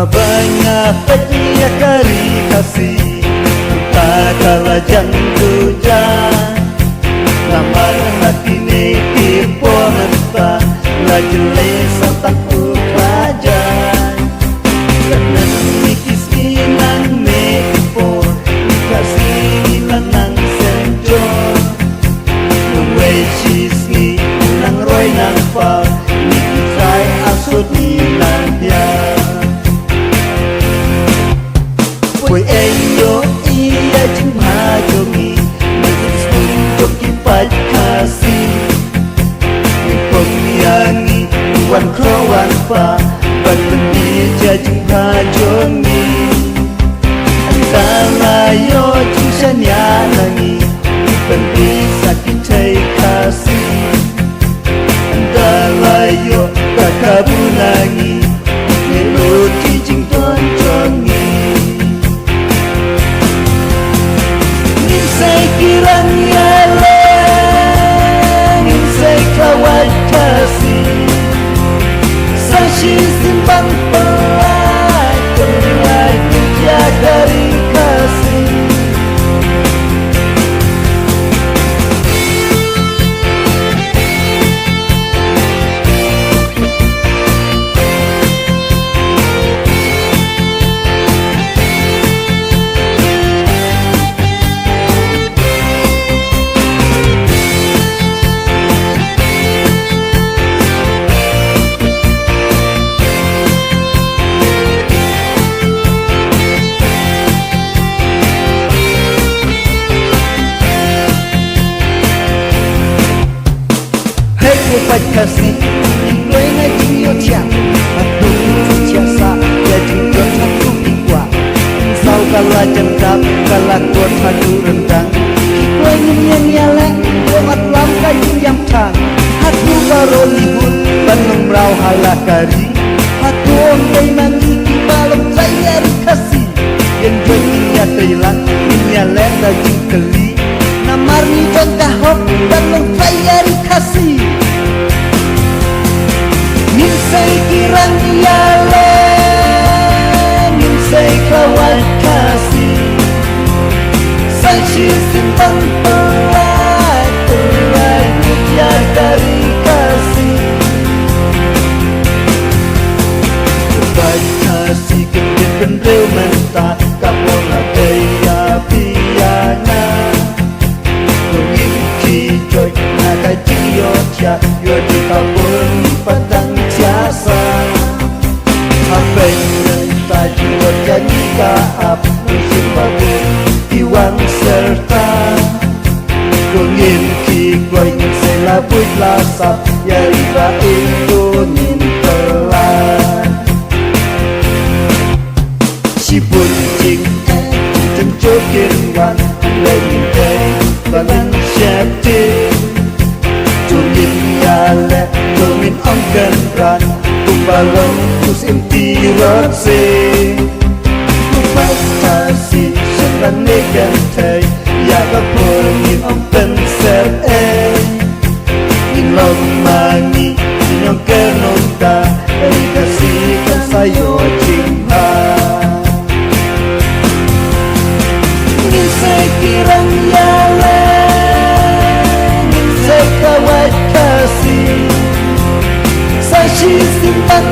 Banyak pedia kari kasih tak kalah jantuja lamar hati ne kipo nasta lajle santak uklajan kanan mikis inan me kipo kasih ilanang senjo way chisni nang roy nang pa nikisay asut nilang dia. Ôi ayo iya jumpa jongi Majlis joki pajkasi Pemiangi wan kawan pa Berbendi jumpa jongi Antalayo jumsanya nangi Berbendi sakit cai kasih Antalayo kakabunangi Melodi jington jongi Say kiranya langit say kawat kasih Sashi simbang pelai Terlai kerja dari kasih Hãy kasih Ikuai ngaji yotiang Aku jasa Jadi kuat satu ikwa Sau kalah jengkap Kalah kuat satu rendang Ikuai nyanyian nyalek Kuat langkai yang tang Aku karo libur Bandung rau halakari Aku ontai mangi Malam saya kasih Yang jokinya Thailand Nyalek daging keli Namar ni jongkah hop Bandung saya kasih Say kirang yale Min say kawan kasih Sashi simpang pelai Pelai kerja dari kasih Baik kasih kendil mentah Kapola daya piyana Kungin kijoy Nakai jiyotya Yodi kapur patang Sampai tadi berjanji kaap Musim baru iwan serta Kungin kikoy selabut lasap Yari baik kungin telan Si bunjing Cemcokin wan Lain day Bangan syaptin Kungin yale Kungin ongkan ran Kumbalong musim tirotse Kumpas kasih Senang negan tay Ya kapurngin om penser Inong mangi Inyong kenongka Dari kasihkan sayo cinta Ingin saya kirang yale Ingin saya kawat kasih Sashi simpan